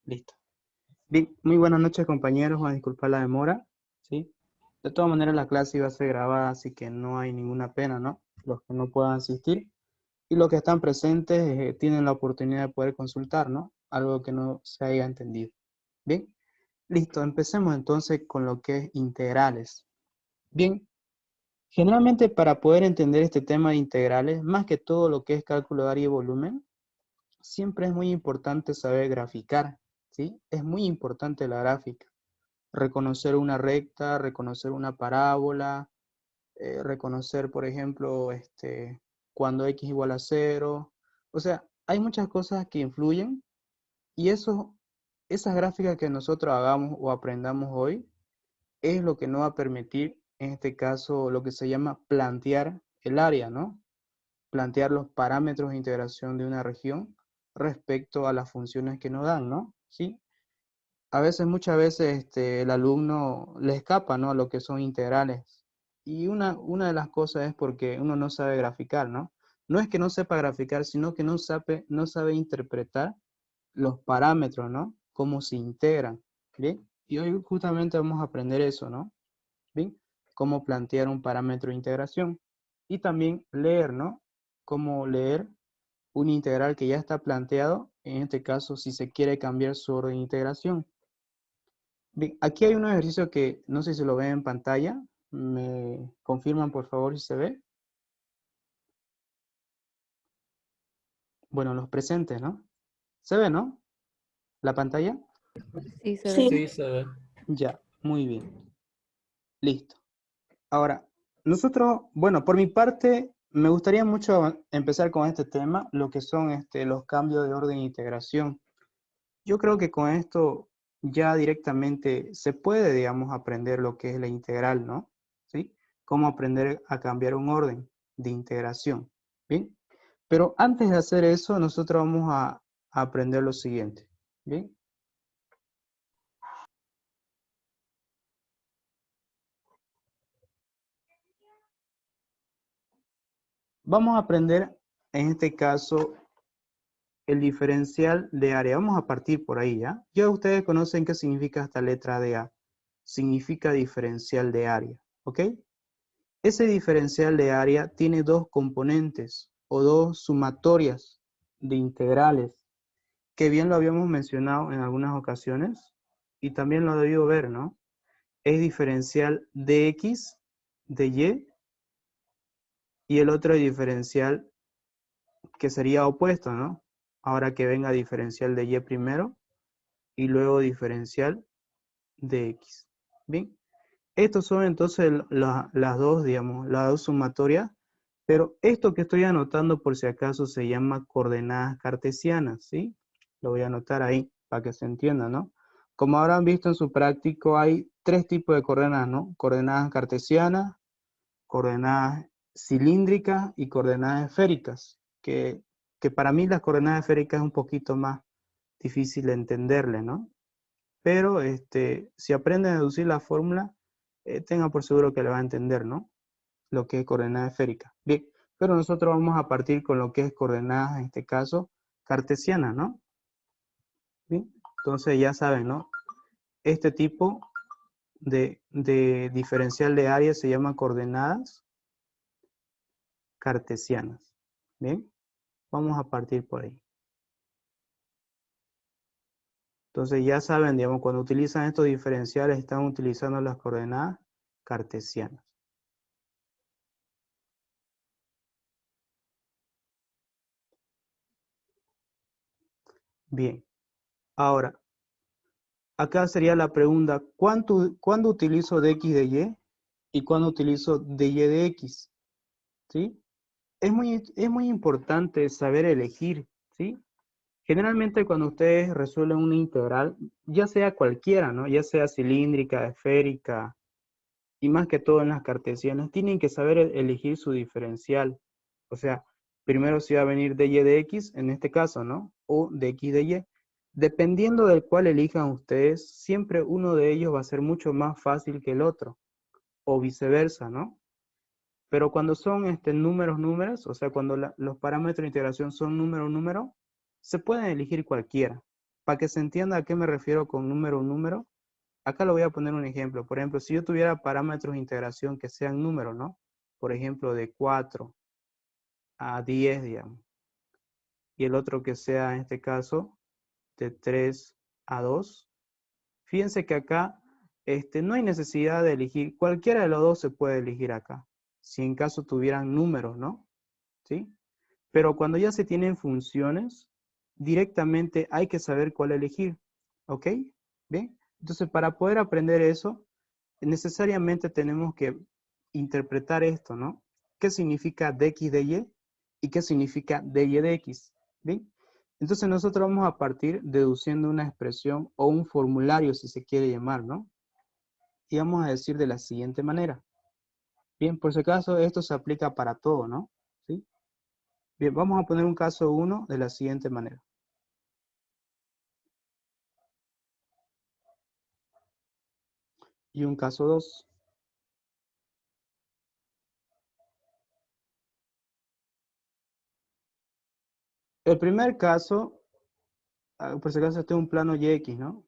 Listo. Bien, muy buenas noches compañeros, voy a disculpar la demora, ¿sí? De todas maneras la clase iba a ser grabada, así que no hay ninguna pena, ¿no? Los que no puedan asistir y los que están presentes tienen la oportunidad de poder consultar, ¿no? Algo que no se haya entendido. Bien, listo, empecemos entonces con lo que es integrales. Bien, generalmente para poder entender este tema de integrales, más que todo lo que es cálculo de área y volumen, siempre es muy importante saber graficar, ¿sí? Es muy importante la gráfica. Reconocer una recta, reconocer una parábola, reconocer, por ejemplo, cuando x igual a cero. O sea, hay muchas cosas que influyen y esas gráficas que nosotros hagamos o aprendamos hoy es lo que nos va a permitir, en este caso, lo que se llama plantear el área, ¿no? Plantear los parámetros de integración de una región respecto a las funciones que nos dan, ¿no? ¿Sí? A veces, muchas veces, el alumno le escapa, ¿no? Lo que son integrales. Y una de las cosas es porque uno no sabe graficar, ¿no? No es que no sepa graficar, sino que no sabe interpretar los parámetros, ¿no? Cómo se integran, ¿bien? Y hoy justamente vamos a aprender eso, ¿no? ¿Bien? Cómo plantear un parámetro de integración. Y también leer, ¿no? Cómo leer un integral que ya está planteado, en este caso, si se quiere cambiar su orden de integración. Bien, aquí hay un ejercicio que no sé si lo ven en pantalla. ¿Me confirman por favor si se ve? Bueno, los presentes, ¿no? ¿Se ve, no? ¿La pantalla? Sí, se ve. Sí, Sí, se ve. Ya, muy bien. Listo. Ahora, nosotros, bueno, por mi parte, me gustaría mucho empezar con este tema, lo que son los cambios de orden e integración. Yo creo que con esto ya directamente se puede, digamos, aprender lo que es la integral, ¿no? ¿Sí? Cómo aprender a cambiar un orden de integración. ¿Bien? Pero antes de hacer eso, nosotros vamos a aprender lo siguiente. ¿Bien? Vamos a aprender, en este caso, el diferencial de área. Vamos a partir por ahí, ¿ya? Ya ustedes conocen qué significa esta letra de A. Significa diferencial de área, ¿ok? Ese diferencial de área tiene dos componentes o dos sumatorias de integrales, que bien lo habíamos mencionado en algunas ocasiones y también lo ha debido ver, ¿no? Es diferencial de X, de y el otro es diferencial que sería opuesto, ¿no? Ahora que venga diferencial de Y primero y luego diferencial de X. Bien, estos son entonces las dos, digamos, las dos sumatorias, pero esto que estoy anotando por si acaso se llama coordenadas cartesianas, ¿sí? Lo voy a anotar ahí para que se entienda, ¿no? Como habrán visto en su práctico, hay tres tipos de coordenadas, ¿no? Coordenadas cartesianas, coordenadas cilíndricas y coordenadas esféricas, que para mí las coordenadas esféricas es un poquito más difícil de entenderle, ¿no? Pero si aprenden a deducir la fórmula, tengan por seguro que le va a entender, ¿no? Lo que es coordenada esférica. Bien, pero nosotros vamos a partir con lo que es coordenadas, en este caso, cartesianas, ¿no? Bien, entonces ya saben, ¿no? Este tipo de diferencial de área se llama coordenadas cartesianas. Bien, vamos a partir por ahí. Entonces ya saben, digamos, cuando utilizan estos diferenciales están utilizando las coordenadas cartesianas. Bien, ahora, acá sería la pregunta, ¿cuándo utilizo de x de y y cuándo utilizo de y de x? ¿Sí? Es muy importante saber elegir, ¿sí? Generalmente cuando ustedes resuelven una integral, ya sea cualquiera, ¿no? Ya sea cilíndrica, esférica, y más que todo en las cartesianas, tienen que saber elegir su diferencial. O sea, primero si va a venir de y de x, en este caso, ¿no? O de x de y. Dependiendo del cual elijan ustedes, siempre uno de ellos va a ser mucho más fácil que el otro, o viceversa, ¿no? Pero cuando son números, o sea, cuando los parámetros de integración son número, se pueden elegir cualquiera, para que se entienda a qué me refiero con número, un número, acá le voy a poner un ejemplo. Por ejemplo, si yo tuviera parámetros de integración que sean números, ¿no? Por ejemplo, de 4 a 10, digamos. Y el otro que sea, en este caso, de 3 a 2. Fíjense que acá no hay necesidad de elegir, cualquiera de los dos se puede elegir acá, si en caso tuvieran números, ¿no? ¿Sí? Pero cuando ya se tienen funciones, directamente hay que saber cuál elegir, ¿ok? Bien, entonces para poder aprender eso, necesariamente tenemos que interpretar esto, ¿no? ¿Qué significa dx dy y qué significa dy dx? ¿Bien? Entonces nosotros vamos a partir deduciendo una expresión o un formulario, si se quiere llamar, ¿no? Y vamos a decir de la siguiente manera. Bien, por si acaso esto se aplica para todo, ¿no? ¿Sí? Bien, vamos a poner un caso 1 de la siguiente manera. Y un caso 2. El primer caso, por si acaso, este es un plano YX, ¿no?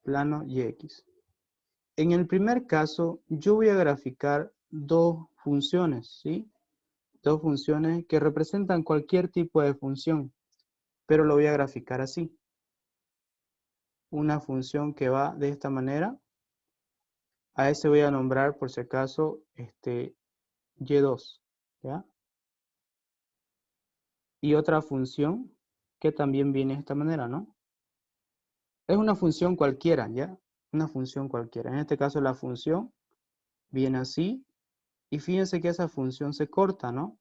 Plano YX. En el primer caso, yo voy a graficar dos funciones, ¿sí? Dos funciones que representan cualquier tipo de función, pero lo voy a graficar así. Una función que va de esta manera. A ese voy a nombrar, por si acaso, Y2, ¿ya? Y otra función que también viene de esta manera, ¿no? Es una función cualquiera, ¿ya? Una función cualquiera. En este caso la función viene así. Y fíjense que esa función se corta, ¿no?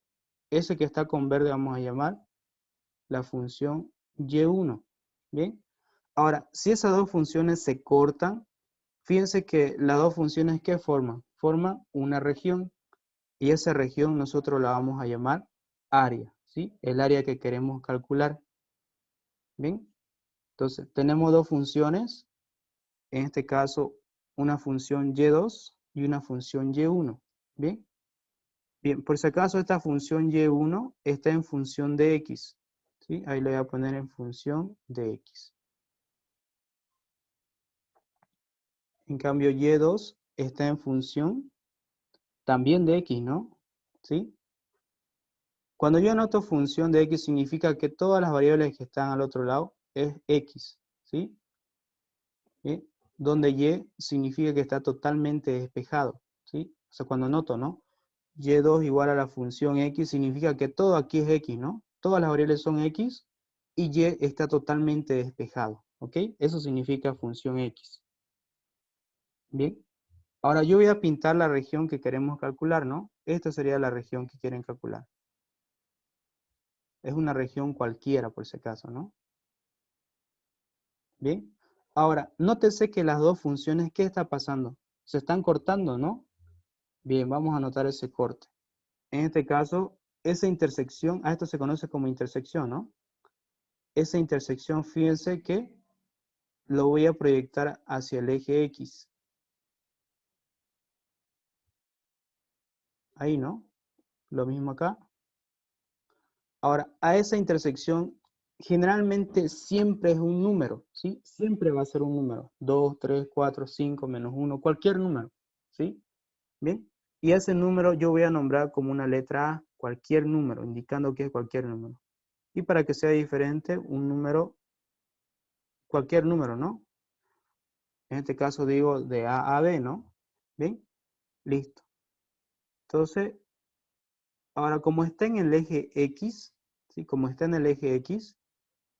Ese que está con verde vamos a llamar la función y1. ¿Bien? Ahora, si esas dos funciones se cortan, fíjense que las dos funciones, ¿qué forman? Forman una región. Y esa región nosotros la vamos a llamar área, ¿sí? El área que queremos calcular. ¿Bien? Entonces, tenemos dos funciones. En este caso, una función y2 y una función y1. ¿Bien? Bien, por si acaso esta función y1 está en función de x. ¿Sí? Ahí le voy a poner en función de x. En cambio, y2 está en función también de x, ¿no? ¿Sí? Cuando yo anoto función de x significa que todas las variables que están al otro lado es x. ¿Sí? ¿Sí? Donde y significa que está totalmente despejado. ¿Sí? O sea, cuando anoto, ¿no? Y2 igual a la función x significa que todo aquí es x, ¿no? Todas las variables son x y y está totalmente despejado, ¿ok? Eso significa función x. Bien. Ahora yo voy a pintar la región que queremos calcular, ¿no? Esta sería la región que quieren calcular. Es una región cualquiera, por si acaso, ¿no? Bien. Ahora, nótese que las dos funciones, ¿qué está pasando? Se están cortando, ¿no? Bien, vamos a anotar ese corte. En este caso, esa intersección, a esto se conoce como intersección, ¿no? Esa intersección, fíjense que lo voy a proyectar hacia el eje X. Ahí, ¿no? Lo mismo acá. Ahora, a esa intersección, generalmente siempre es un número, ¿sí? Siempre va a ser un número. 2, 3, 4, 5, menos 1, cualquier número, ¿sí? Bien. Y ese número yo voy a nombrar como una letra A, cualquier número, indicando que es cualquier número. Y para que sea diferente, un número, cualquier número, ¿no? En este caso digo de A a B, ¿no? Bien, listo. Entonces, ahora como está en el eje X, ¿sí? Como está en el eje X,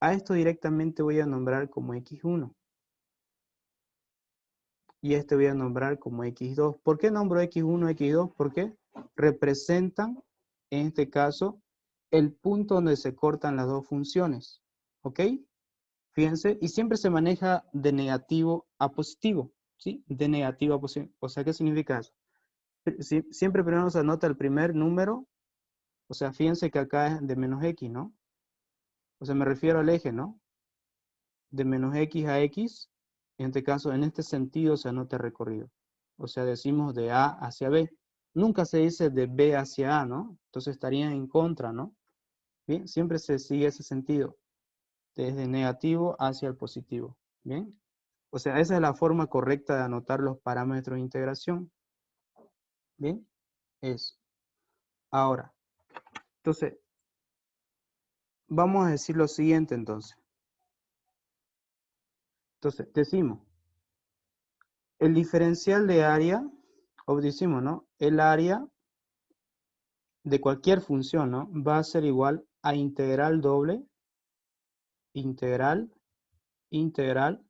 a esto directamente voy a nombrar como X1. Y este voy a nombrar como X2. ¿Por qué nombro X1, X2? Porque representan, en este caso, el punto donde se cortan las dos funciones. ¿Ok? Fíjense, y siempre se maneja de negativo a positivo. ¿Sí? De negativo a positivo. O sea, ¿qué significa eso? Siempre primero se anota el primer número. O sea, fíjense que acá es de menos X, ¿no? O sea, me refiero al eje, ¿no? De menos X a X, en este caso, en este sentido se anota el recorrido. O sea, decimos de A hacia B. Nunca se dice de B hacia A, ¿no? Entonces estaría en contra, ¿no? Bien, siempre se sigue ese sentido. desde negativo hacia el positivo. ¿Bien? O sea, esa es la forma correcta de anotar los parámetros de integración. ¿Bien? Eso. Ahora, entonces, vamos a decir lo siguiente entonces. Entonces, decimos, el diferencial de área, o decimos, ¿no? El área de cualquier función, ¿no? Va a ser igual a integral doble, integral, integral,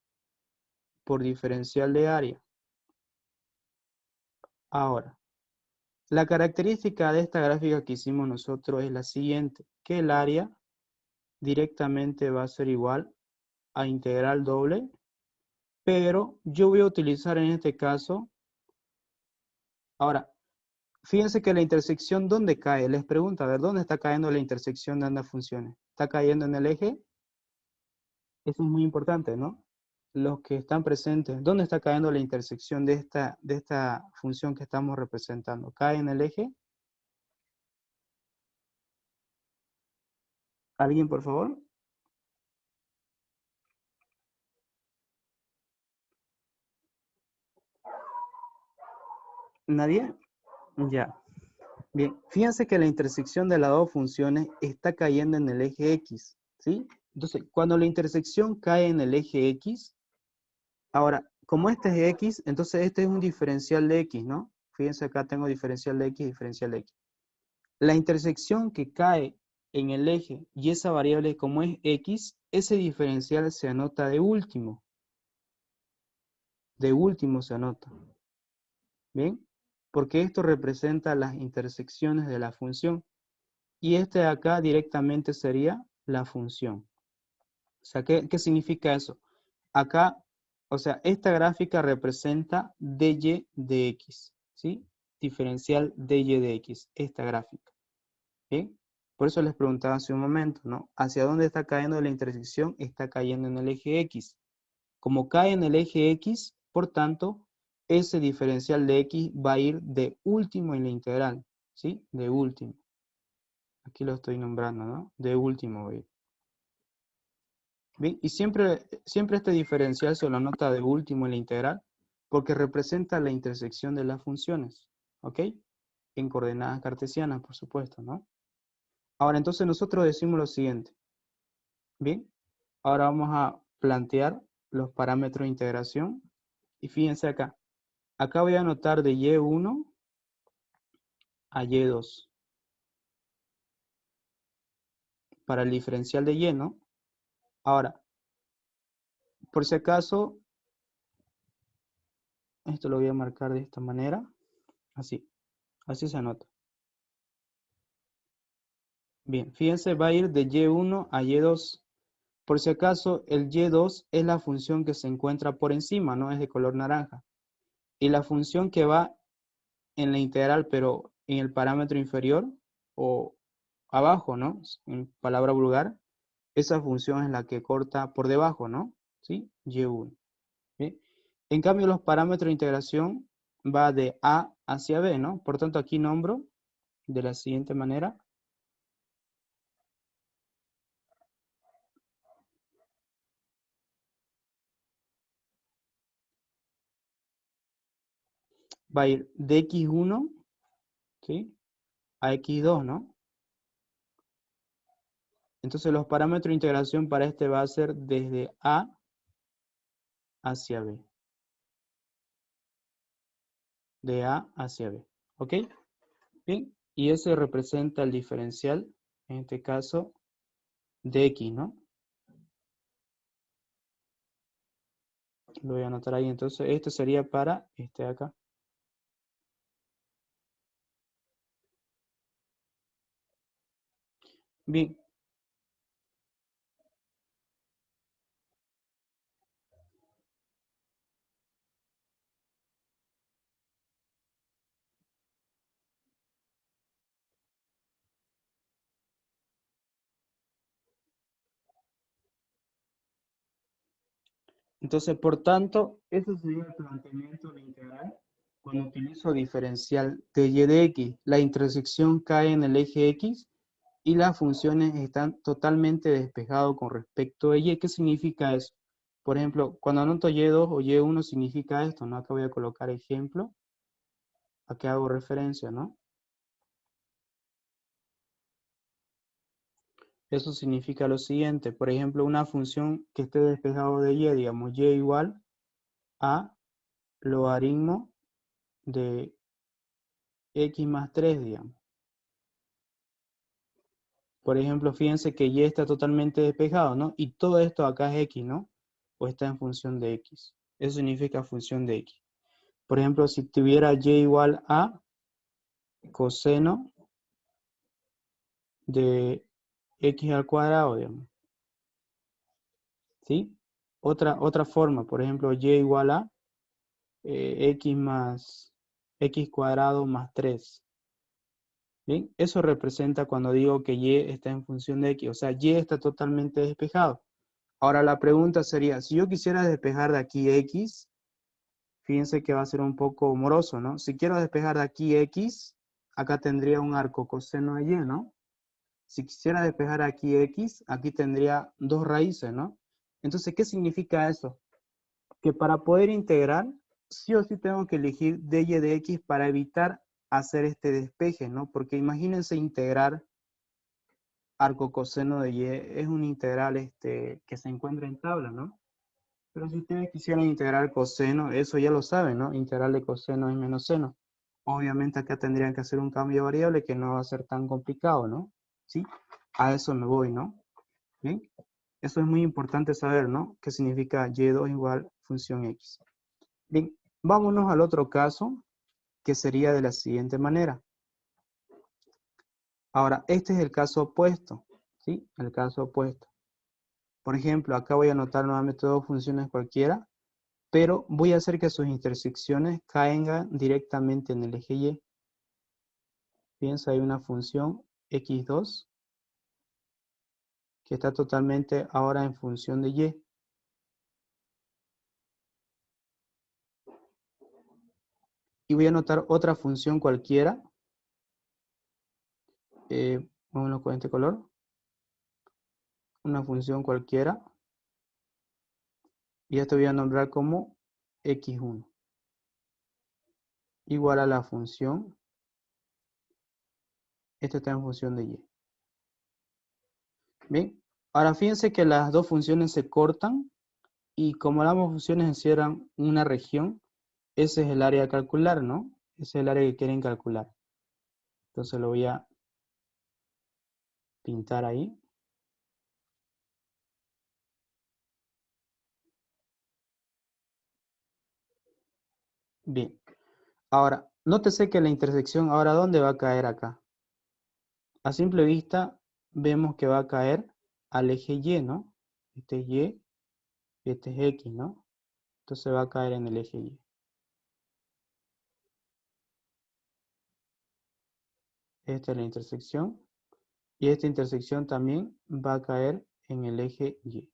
por diferencial de área. Ahora, la característica de esta gráfica que hicimos nosotros es la siguiente, que el área directamente va a ser igual a integral doble, pero yo voy a utilizar en este caso, ahora, fíjense que la intersección, ¿dónde cae? Les pregunto, a ver, ¿dónde está cayendo la intersección de ambas funciones? ¿Está cayendo en el eje? Eso es muy importante, ¿no? Los que están presentes, ¿dónde está cayendo la intersección de esta función que estamos representando? ¿Cae en el eje? ¿Alguien, por favor? ¿Nadie? Ya. Bien, fíjense que la intersección de las dos funciones está cayendo en el eje X, ¿sí? Entonces, cuando la intersección cae en el eje X, ahora, como este es X, entonces este es un diferencial de X, ¿no? Fíjense acá tengo diferencial de X, diferencial de X. La intersección que cae en el eje y esa variable como es X, ese diferencial se anota de último. De último se anota. ¿Bien? Porque esto representa las intersecciones de la función. Y este de acá directamente sería la función. O sea, ¿qué significa eso? Acá, o sea, esta gráfica representa dy de x, ¿sí? Diferencial dy de x, esta gráfica. ¿Bien? Por eso les preguntaba hace un momento, ¿no? ¿Hacia dónde está cayendo la intersección? Está cayendo en el eje x. Como cae en el eje x, por tanto, ese diferencial de x va a ir de último en la integral, ¿sí? De último. Aquí lo estoy nombrando, ¿no? De último voy a ir. Bien, y siempre este diferencial se lo anota de último en la integral porque representa la intersección de las funciones, ¿ok? En coordenadas cartesianas, por supuesto, ¿no? Ahora, entonces nosotros decimos lo siguiente. Bien, ahora vamos a plantear los parámetros de integración. Y fíjense acá. Acá voy a anotar de y1 a y2 para el diferencial de y, ¿no? Ahora, por si acaso, esto lo voy a marcar de esta manera. Así se anota. Bien, fíjense, va a ir de y1 a y2. Por si acaso, el y2 es la función que se encuentra por encima, ¿no? Es de color naranja. Y la función que va en la integral, pero en el parámetro inferior o abajo, ¿no? En palabra vulgar, esa función es la que corta por debajo, ¿no? ¿Sí? Y1. ¿Bien? En cambio, los parámetros de integración va de A hacia B, ¿no? Por tanto, aquí nombro de la siguiente manera. Va a ir de x1, ¿sí? A x2, ¿no? Entonces los parámetros de integración para este va a ser desde A hacia B. De A hacia B. ¿Ok? Bien. Y ese representa el diferencial, en este caso, de X, ¿no? Lo voy a anotar ahí. Entonces, esto sería para este de acá. Bien. Entonces, por tanto, ese sería el planteamiento de la integral cuando utilizo diferencial de y de x. La intersección cae en el eje x y las funciones están totalmente despejadas con respecto a y. ¿Qué significa eso? Por ejemplo, cuando anoto y2 o y1 significa esto, ¿no? Acá voy a colocar ejemplo, a qué hago referencia, ¿no? Eso significa lo siguiente, por ejemplo, una función que esté despejado de y, digamos, y igual a logaritmo de x más 3, digamos. Por ejemplo, fíjense que y está totalmente despejado, ¿no? Y todo esto acá es x, ¿no? O está en función de x. Eso significa función de x. Por ejemplo, si tuviera y igual a coseno de x al cuadrado, digamos. ¿Sí? Otra forma, por ejemplo, y igual a x más x cuadrado más 3. ¿Bien? Eso representa cuando digo que y está en función de x. O sea, y está totalmente despejado. Ahora la pregunta sería, si yo quisiera despejar de aquí x, fíjense que va a ser un poco moroso, ¿no? Si quiero despejar de aquí x, acá tendría un arco coseno de y, ¿no? Si quisiera despejar aquí x, aquí tendría dos raíces, ¿no? Entonces, ¿qué significa eso? Que para poder integrar, sí o sí tengo que elegir dy de x para evitar hacer este despeje, ¿no? Porque imagínense integrar arco coseno de y, es un integral que se encuentra en tabla, ¿no? Pero si ustedes quisieran integrar coseno, eso ya lo saben, ¿no? Integral de coseno es menos seno. Obviamente acá tendrían que hacer un cambio de variable que no va a ser tan complicado, ¿no? ¿Sí? A eso me voy, ¿no? ¿Bien? Eso es muy importante saber, ¿no? ¿Qué significa y2 igual función x? Bien, vámonos al otro caso, que sería de la siguiente manera. Ahora, este es el caso opuesto, ¿sí? El caso opuesto. Por ejemplo, acá voy a anotar nuevamente dos funciones cualquiera, pero voy a hacer que sus intersecciones caigan directamente en el eje y. Fíjense, hay una función x2 que está totalmente ahora en función de y. Y voy a anotar otra función cualquiera, vámonos con este color, una función cualquiera, y esto voy a nombrar como x1, igual a la función, esta está en función de y. Bien, ahora fíjense que las dos funciones se cortan, y como ambas funciones encierran una región, ese es el área a calcular, ¿no? Ese es el área que quieren calcular. Entonces lo voy a pintar ahí. Bien. Ahora, nótese que la intersección, ahora, ¿dónde va a caer acá? A simple vista, vemos que va a caer al eje Y, ¿no? Este es Y, este es X, ¿no? Entonces va a caer en el eje Y. Esta es la intersección. Y esta intersección también va a caer en el eje Y.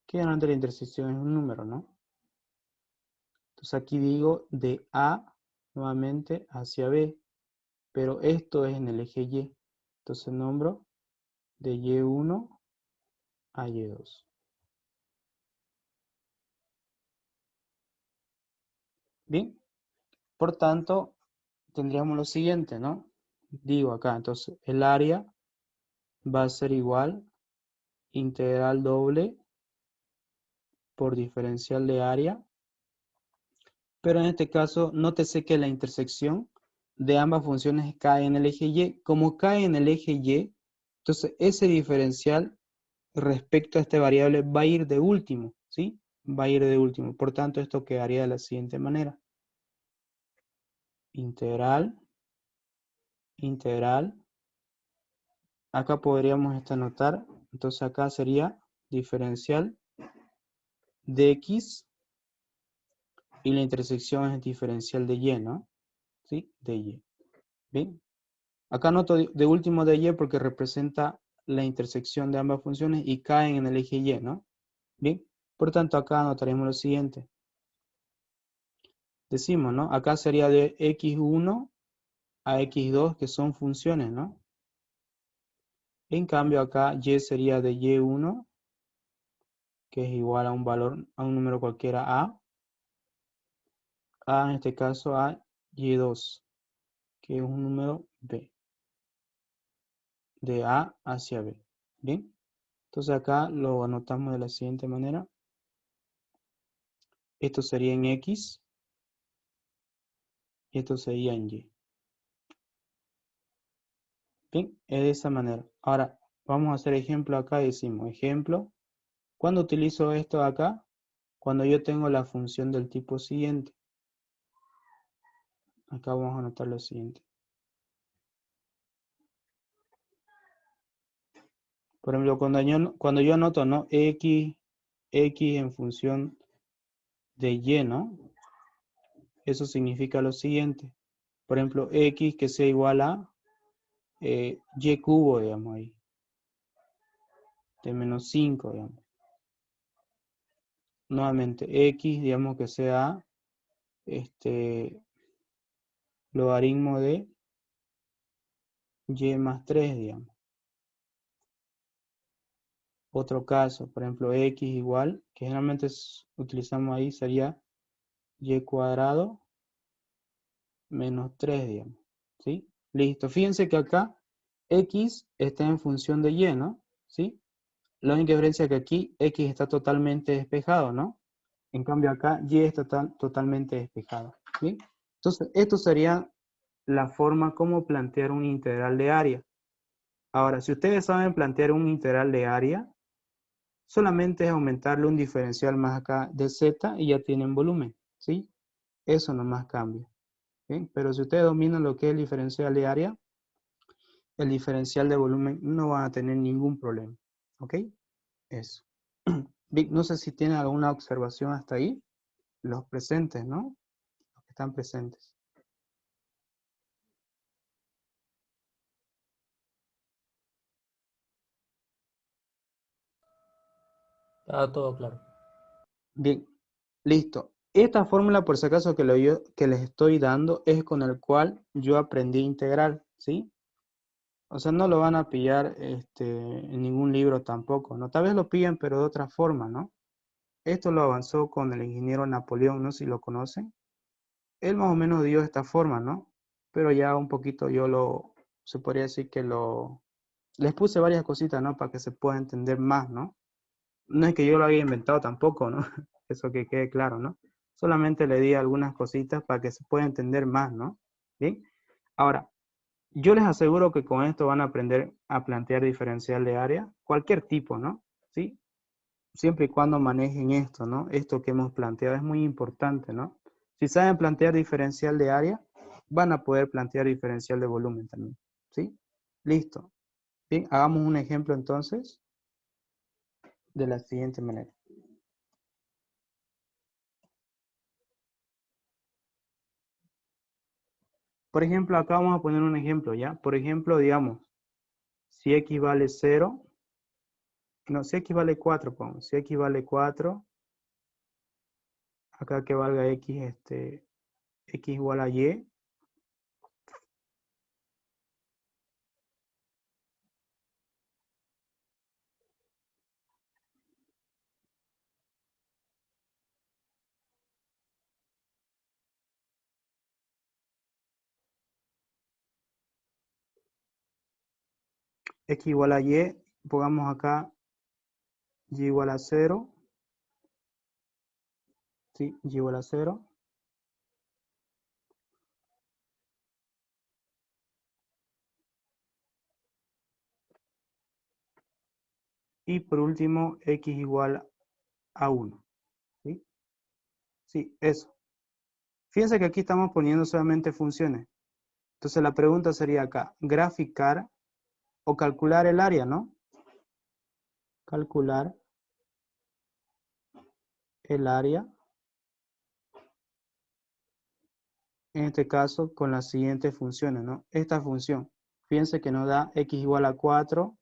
Que generalmente la intersección es un número, ¿no? Entonces aquí digo de A nuevamente hacia B. Pero esto es en el eje Y. Entonces nombro de Y1 a Y2. Bien, por tanto, tendríamos lo siguiente, ¿no? Digo acá, entonces el área va a ser igual integral doble por diferencial de área, pero en este caso nótese que la intersección de ambas funciones cae en el eje Y. Como cae en el eje Y, entonces ese diferencial respecto a esta variable va a ir de último, ¿sí? Va a ir de último. Por tanto, esto quedaría de la siguiente manera. Integral. Acá podríamos anotar, entonces acá sería diferencial de x y la intersección es diferencial de y, ¿no? ¿Sí? De y. Bien. Acá anoto de último de y porque representa la intersección de ambas funciones y caen en el eje y, ¿no? Bien. Por tanto, acá anotaremos lo siguiente. Decimos, ¿no? Acá sería de x1 a x2, que son funciones, ¿no? En cambio acá y sería de y1, que es igual a un valor, a un número cualquiera a en este caso a y2, que es un número b, de a hacia b. Bien, entonces acá lo anotamos de la siguiente manera. Esto sería en x y esto sería en y. Bien, es de esa manera. Ahora, vamos a hacer ejemplo acá. Decimos, ejemplo, ¿cuándo utilizo esto acá? Cuando yo tengo la función del tipo siguiente. Acá vamos a anotar lo siguiente. Por ejemplo, cuando yo anoto, ¿no? X en función de y, ¿no? Eso significa lo siguiente. Por ejemplo, x que sea igual a y cubo, digamos ahí. De menos 5, digamos. Nuevamente, x, digamos que sea logaritmo de y más 3, digamos. Otro caso, por ejemplo, x igual, que generalmente utilizamos ahí, sería y cuadrado menos 3, digamos. ¿Sí? Listo. Fíjense que acá x está en función de y, ¿no? ¿Sí? La única diferencia es que aquí x está totalmente despejado, ¿no? En cambio acá y está totalmente despejado. ¿Sí? Entonces, esto sería la forma como plantear un integral de área. Ahora, si ustedes saben plantear un integral de área, solamente es aumentarle un diferencial más acá de z y ya tienen volumen, ¿sí? Eso nomás cambia. ¿Bien? Pero si ustedes dominan lo que es el diferencial de área, el diferencial de volumen no van a tener ningún problema. ¿Ok? Eso. Vic, no sé si tienen alguna observación hasta ahí. Los presentes, ¿no? Los que están presentes. Está todo claro. Bien, listo. Esta fórmula, por si acaso que les estoy dando, es con el cual yo aprendí a integrar, ¿sí? O sea, no lo van a pillar en ningún libro tampoco, ¿no? Tal vez lo pillen, pero de otra forma, ¿no? Esto lo avanzó con el ingeniero Napoleón, no sé si lo conocen. Él más o menos dio esta forma, ¿no? Pero ya un poquito se podría decir que les puse varias cositas, ¿no? Para que se pueda entender más, ¿no? No es que yo lo había inventado tampoco, ¿no? Eso que quede claro, ¿no? Solamente le di algunas cositas para que se pueda entender más, ¿no? Bien. Ahora, yo les aseguro que con esto van a aprender a plantear diferencial de área, cualquier tipo, ¿no? ¿Sí? Siempre y cuando manejen esto, ¿no? Esto que hemos planteado es muy importante, ¿no? Si saben plantear diferencial de área, van a poder plantear diferencial de volumen también, ¿sí? Listo. Bien, hagamos un ejemplo entonces de la siguiente manera. Por ejemplo, acá vamos a poner un ejemplo, ¿ya? Por ejemplo, digamos, si x vale 0, no, si x vale 4, pongamos, si x vale 4, acá que valga x, x igual a y, x igual a y, pongamos acá y igual a 0, ¿sí? Y igual a 0. Y por último, x igual a 1, ¿sí? Sí, eso. Fíjense que aquí estamos poniendo solamente funciones. Entonces la pregunta sería acá, graficar o calcular el área, ¿no? Calcular el área, en este caso con las siguientes funciones, ¿no? Esta función, fíjense que nos da x igual a 4,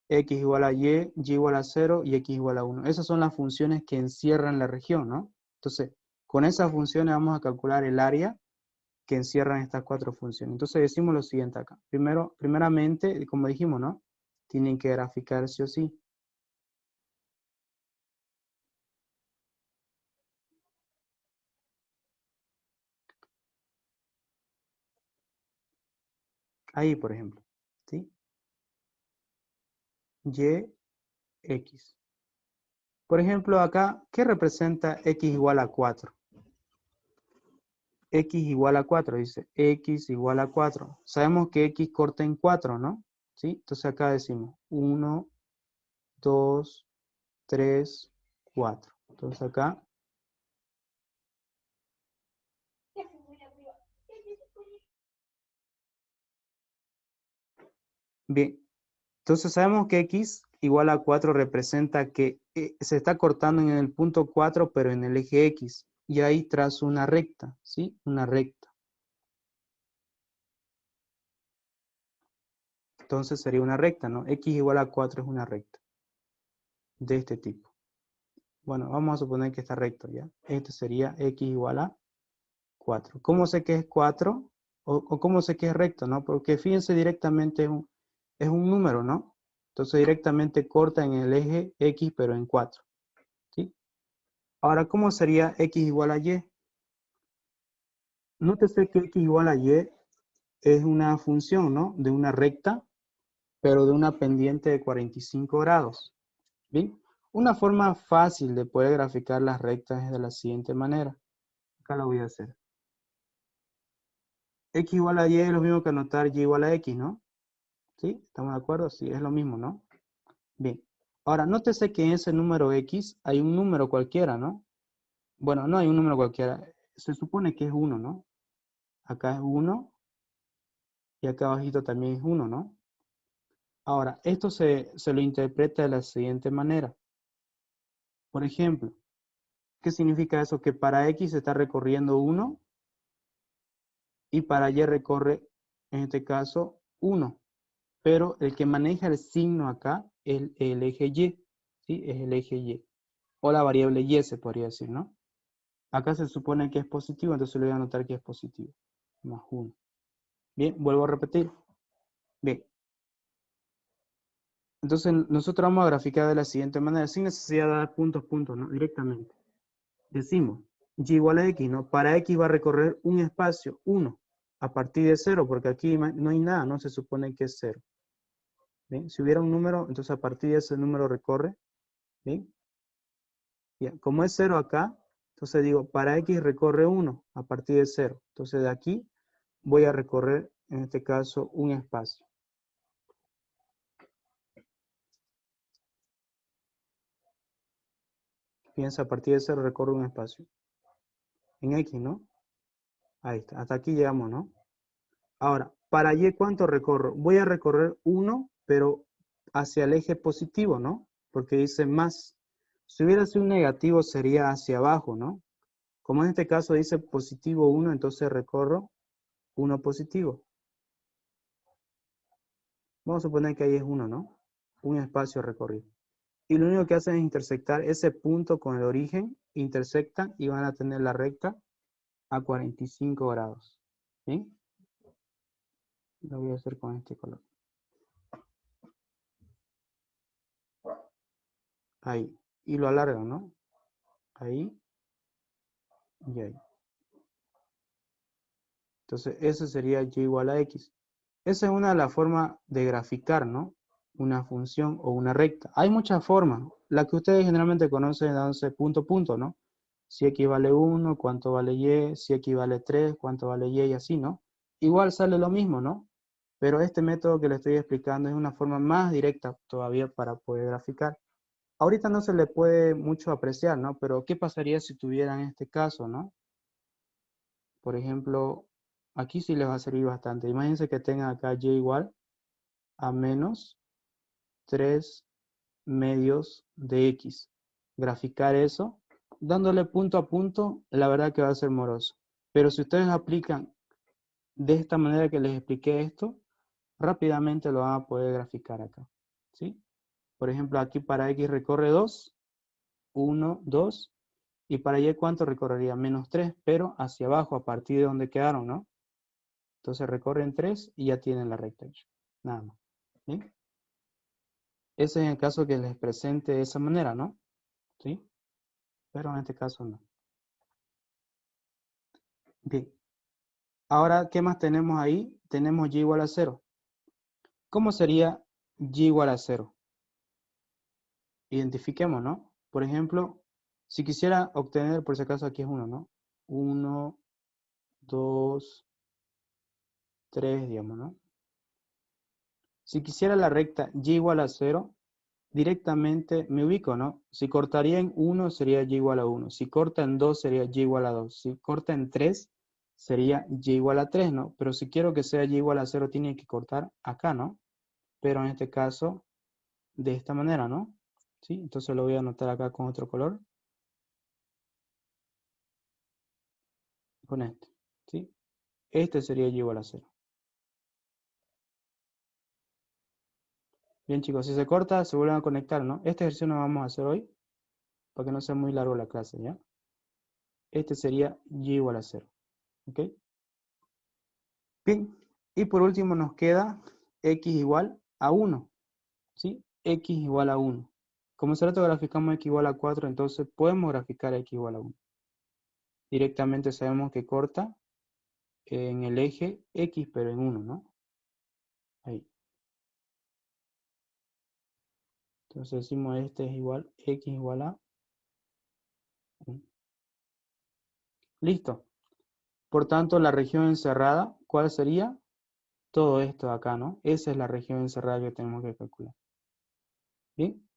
x igual a y igual a 0 y x igual a 1. Esas son las funciones que encierran la región, ¿no? Entonces, con esas funciones vamos a calcular el área que encierran estas cuatro funciones. Entonces decimos lo siguiente acá. Primeramente, como dijimos, ¿no? tienen que graficar sí o sí. Ahí, por ejemplo, ¿sí? Y, X. Por ejemplo, acá, ¿qué representa X igual a 4? X igual a 4, dice X igual a 4. Sabemos que X corta en 4, ¿no? ¿Sí? Entonces acá decimos 1, 2, 3, 4. Entonces acá. Bien. Entonces sabemos que X igual a 4 representa que se está cortando en el punto 4, pero en el eje X. Y ahí trazo una recta, ¿sí? Una recta. Entonces sería una recta, ¿no? X igual a 4 es una recta de este tipo. Bueno, vamos a suponer que está recto, ¿ya? Este sería X igual a 4. ¿Cómo sé que es 4? O cómo sé que es recto, ¿no? Porque fíjense directamente es un número, ¿no? Entonces directamente corta en el eje X, pero en 4, ¿sí? Ahora, ¿cómo sería X igual a Y? Nótese que X igual a Y es una función, ¿no? De una recta, pero de una pendiente de 45 grados. ¿Bien? Una forma fácil de poder graficar las rectas es de la siguiente manera. Acá lo voy a hacer. X igual a Y es lo mismo que anotar Y igual a X, ¿no? ¿Sí? ¿Estamos de acuerdo? Sí, es lo mismo, ¿no? Bien. Ahora, nótese que en ese número X hay un número cualquiera, ¿no? Bueno, no hay un número cualquiera. Se supone que es 1, ¿no? Acá es 1 y acá abajito también es 1, ¿no? Ahora, esto se lo interpreta de la siguiente manera. Por ejemplo, ¿qué significa eso? Que para X se está recorriendo 1 y para Y recorre, en este caso, 1. Pero el que maneja el signo acá es el eje Y, ¿sí? Es el eje Y. O la variable Y se podría decir, ¿no? Acá se supone que es positivo, entonces le voy a anotar que es positivo. Más 1. Bien, vuelvo a repetir. Bien. Entonces nosotros vamos a graficar de la siguiente manera, sin necesidad de dar puntos, ¿no? Directamente. Decimos, Y igual a X, ¿no? Para X va a recorrer un espacio, 1, a partir de 0, porque aquí no hay nada, ¿no? Se supone que es 0. ¿Bien? Si hubiera un número, entonces a partir de ese número recorre. ¿Bien? Bien. Como es 0 acá, entonces digo, para X recorre 1, a partir de 0. Entonces de aquí voy a recorrer, en este caso, un espacio. Fíjense, a partir de 0 recorre un espacio. En X, ¿no? Ahí está, hasta aquí llegamos, ¿no? Ahora, para Y, ¿cuánto recorro? Voy a recorrer 1, pero hacia el eje positivo, ¿no? Porque dice más. Si hubiera sido un negativo, sería hacia abajo, ¿no? Como en este caso dice positivo 1, entonces recorro 1 positivo. Vamos a suponer que ahí es 1, ¿no? Un espacio recorrido. Y lo único que hacen es intersectar ese punto con el origen, intersectan y van a tener la recta a 45 grados. ¿Sí? Lo voy a hacer con este color. Ahí. Y lo alargan, ¿no? Ahí y ahí. Entonces, ese sería Y igual a X. Esa es una de las formas de graficar, ¿no? Una función o una recta. Hay muchas formas. La que ustedes generalmente conocen dándose punto, punto, ¿no? Si X vale 1, cuánto vale Y, si X vale 3, cuánto vale Y, y así, ¿no? Igual sale lo mismo, ¿no? Pero este método que le estoy explicando es una forma más directa todavía para poder graficar. Ahorita no se le puede mucho apreciar, ¿no? Pero ¿qué pasaría si tuvieran este caso, ¿no? Por ejemplo, aquí sí les va a servir bastante. Imagínense que tengan acá Y igual a menos 3 medios de X. Graficar eso, dándole punto a punto, la verdad que va a ser moroso. Pero si ustedes aplican de esta manera que les expliqué esto, rápidamente lo van a poder graficar acá. ¿Sí? Por ejemplo, aquí para X recorre 2, 1, 2. Y para Y, ¿cuánto recorrería? Menos 3, pero hacia abajo, a partir de donde quedaron, ¿no? Entonces recorren 3 y ya tienen la recta hecha. Nada más. ¿Bien? Ese es en el caso que les presente de esa manera, ¿no? ¿Sí? Pero en este caso no. Bien. Ahora, ¿qué más tenemos ahí? Tenemos y igual a 0. ¿Cómo sería y igual a 0? Identifiquemos, ¿no? Por ejemplo, si quisiera obtener, por si acaso aquí es 1, ¿no? 1, 2, 3, digamos, ¿no? Si quisiera la recta y igual a 0, directamente me ubico, ¿no? Si cortaría en 1 sería y igual a 1. Si corta en 2 sería y igual a 2. Si corta en 3 sería y igual a 3, ¿no? Pero si quiero que sea y igual a 0 tiene que cortar acá, ¿no? Pero en este caso, de esta manera, ¿no? ¿Sí? Entonces lo voy a anotar acá con otro color. Con este, ¿sí? Este sería y igual a 0. Bien, chicos, si se corta, se vuelven a conectar, ¿no? Este ejercicio no vamos a hacer hoy, para que no sea muy largo la clase, ¿ya? Este sería y igual a 0, ¿ok? Bien, y por último nos queda x igual a 1, ¿sí? X igual a 1. Como hace rato graficamos x igual a 4, entonces podemos graficar x igual a 1. Directamente sabemos que corta en el eje x, pero en 1, ¿no? Ahí. Entonces decimos este es igual, x igual a 1. Listo. Por tanto, la región encerrada, ¿cuál sería? Todo esto de acá, ¿no? Esa es la región encerrada que tenemos que calcular. Bien.